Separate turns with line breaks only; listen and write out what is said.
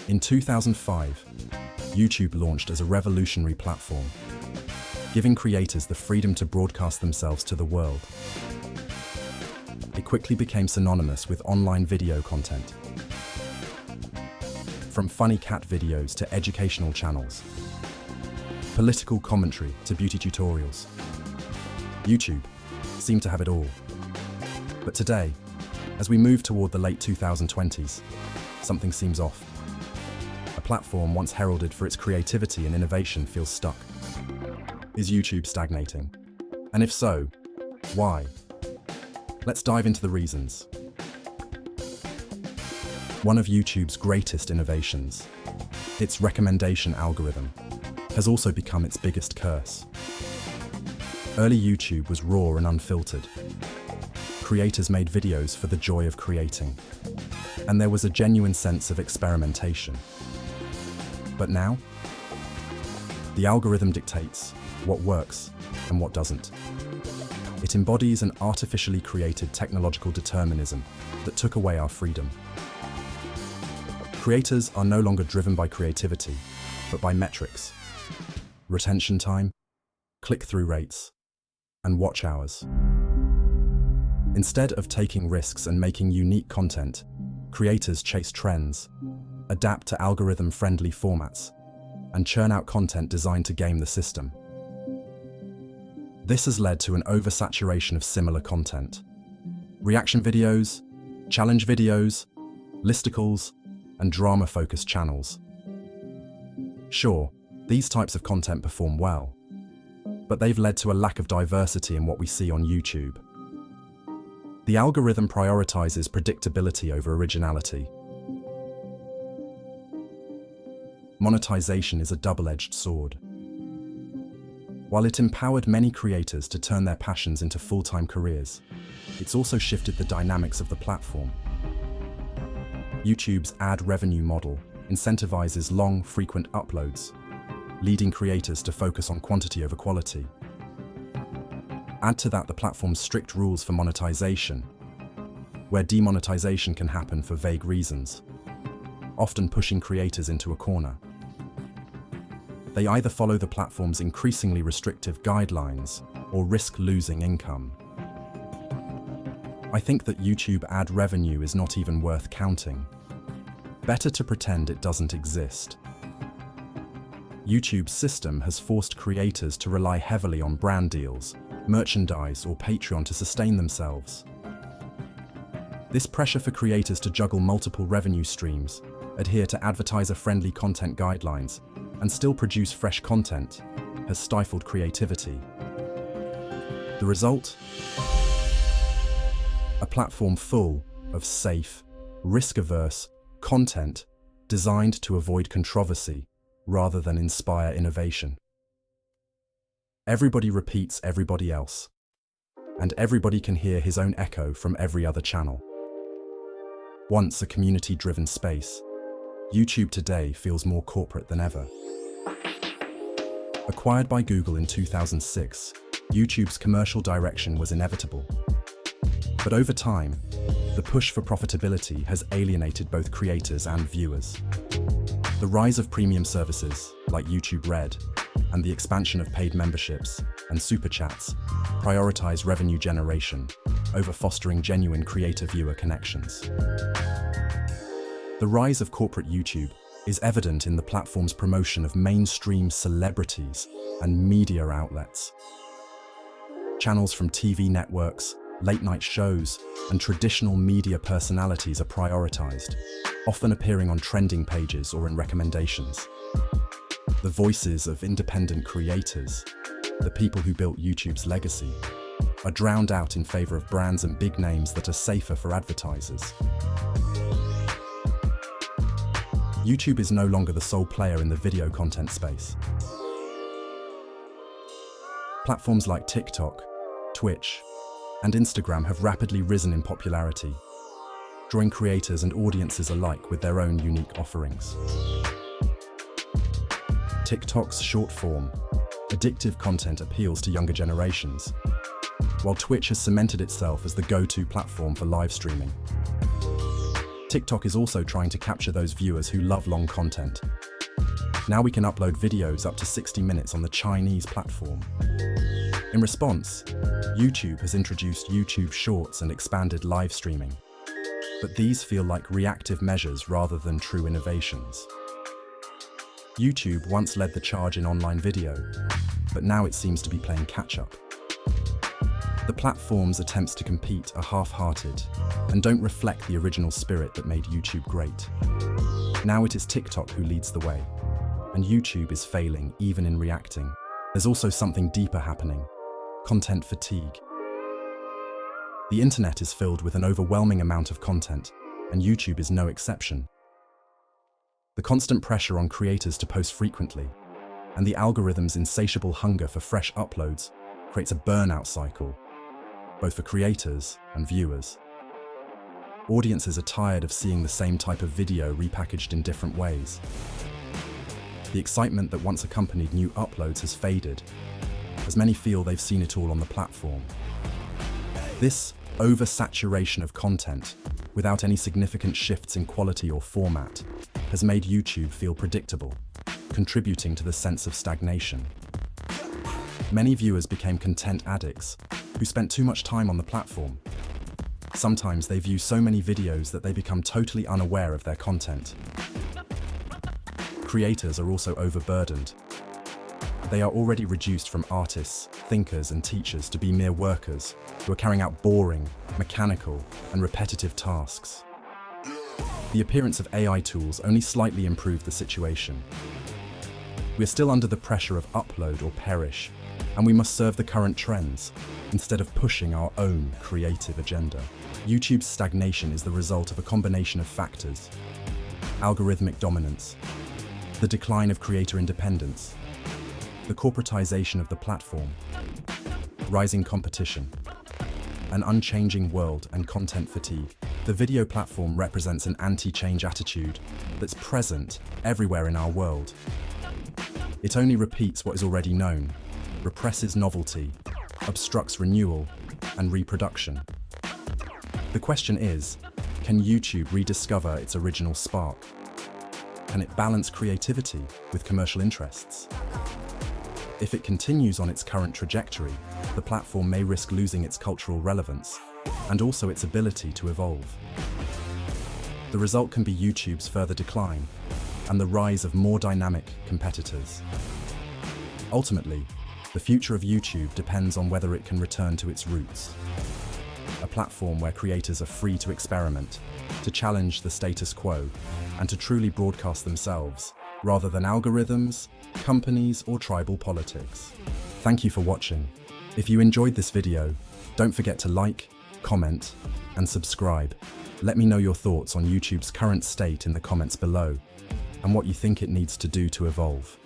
In 2005, YouTube launched as a revolutionary platform, giving creators the freedom to broadcast themselves to the world. It quickly became synonymous with online video content. From funny cat videos to educational channels, political commentary to beauty tutorials, YouTube seemed to have it all. But today, as we move toward the late 2020s, something seems off. A platform once heralded for its creativity and innovation feels stuck. Is YouTube stagnating? And if so, why? Let's dive into the reasons. One of YouTube's greatest innovations, its recommendation algorithm, has also become its biggest curse. Early YouTube was raw and unfiltered. Creators made videos for the joy of creating, and there was a genuine sense of experimentation. But now, the algorithm dictates what works and what doesn't. It embodies an artificially created technological determinism that took away our freedom. Creators are no longer driven by creativity, but by metrics: retention time, click-through rates, and watch hours. Instead of taking risks and making unique content, creators chase trends, adapt to algorithm-friendly formats, and churn out content designed to game the system. This has led to an oversaturation of similar content. Reaction videos, challenge videos, listicles, and drama-focused channels. Sure, these types of content perform well, but they've led to a lack of diversity in what we see on YouTube. The algorithm prioritizes predictability over originality. Monetization is a double-edged sword. While it empowered many creators to turn their passions into full-time careers, it's also shifted the dynamics of the platform. YouTube's ad revenue model incentivizes long, frequent uploads, leading creators to focus on quantity over quality. Add to that the platform's strict rules for monetization, where demonetization can happen for vague reasons, often pushing creators into a corner. They either follow the platform's increasingly restrictive guidelines or risk losing income. I think that YouTube ad revenue is not even worth counting. Better to pretend it doesn't exist. YouTube's system has forced creators to rely heavily on brand deals, merchandise, or Patreon to sustain themselves. This pressure for creators to juggle multiple revenue streams, adhere to advertiser-friendly content guidelines, and still produce fresh content has stifled creativity. The result? A platform full of safe, risk-averse content designed to avoid controversy rather than inspire innovation. Everybody repeats everybody else, and everybody can hear his own echo from every other channel. Once a community-driven space, YouTube today feels more corporate than ever. Acquired by Google in 2006, YouTube's commercial direction was inevitable. But over time, the push for profitability has alienated both creators and viewers. The rise of premium services, like YouTube Red, and the expansion of paid memberships and super chats prioritize revenue generation over fostering genuine creator-viewer connections. The rise of corporate YouTube is evident in the platform's promotion of mainstream celebrities and media outlets. Channels from TV networks, late-night shows, and traditional media personalities are prioritized, often appearing on trending pages or in recommendations. The voices of independent creators, the people who built YouTube's legacy, are drowned out in favor of brands and big names that are safer for advertisers. YouTube is no longer the sole player in the video content space. Platforms like TikTok, Twitch, and Instagram have rapidly risen in popularity, drawing creators and audiences alike with their own unique offerings. TikTok's short-form, addictive content appeals to younger generations, while Twitch has cemented itself as the go-to platform for live streaming. TikTok is also trying to capture those viewers who love long content. Now we can upload videos up to 60 minutes on the Chinese platform. In response, YouTube has introduced YouTube Shorts and expanded live streaming. But these feel like reactive measures rather than true innovations. YouTube once led the charge in online video, but now it seems to be playing catch-up. The platform's attempts to compete are half-hearted and don't reflect the original spirit that made YouTube great. Now it is TikTok who leads the way, and YouTube is failing even in reacting. There's also something deeper happening: content fatigue. The internet is filled with an overwhelming amount of content, and YouTube is no exception. The constant pressure on creators to post frequently, and the algorithm's insatiable hunger for fresh uploads creates a burnout cycle, both for creators and viewers. Audiences are tired of seeing the same type of video repackaged in different ways. The excitement that once accompanied new uploads has faded, as many feel they've seen it all on the platform. This oversaturation of content, without any significant shifts in quality or format, has made YouTube feel predictable, contributing to the sense of stagnation. Many viewers became content addicts who spent too much time on the platform. Sometimes they view so many videos that they become totally unaware of their content. Creators are also overburdened. They are already reduced from artists, thinkers, and teachers to be mere workers who are carrying out boring, mechanical, and repetitive tasks. The appearance of AI tools only slightly improved the situation. We are still under the pressure of upload or perish, and we must serve the current trends instead of pushing our own creative agenda. YouTube's stagnation is the result of a combination of factors: algorithmic dominance, the decline of creator independence, the corporatization of the platform, rising competition, an unchanging world, and content fatigue. The video platform represents an anti-change attitude that's present everywhere in our world. It only repeats what is already known, represses novelty, obstructs renewal and reproduction. The question is, can YouTube rediscover its original spark? Can it balance creativity with commercial interests? If it continues on its current trajectory, the platform may risk losing its cultural relevance and also its ability to evolve. The result can be YouTube's further decline and the rise of more dynamic competitors. Ultimately, the future of YouTube depends on whether it can return to its roots. A platform where creators are free to experiment, to challenge the status quo, and to truly broadcast themselves, rather than algorithms, companies, or tribal politics. Thank you for watching. If you enjoyed this video, don't forget to like, comment, and subscribe. Let me know your thoughts on YouTube's current state in the comments below, and what you think it needs to do to evolve.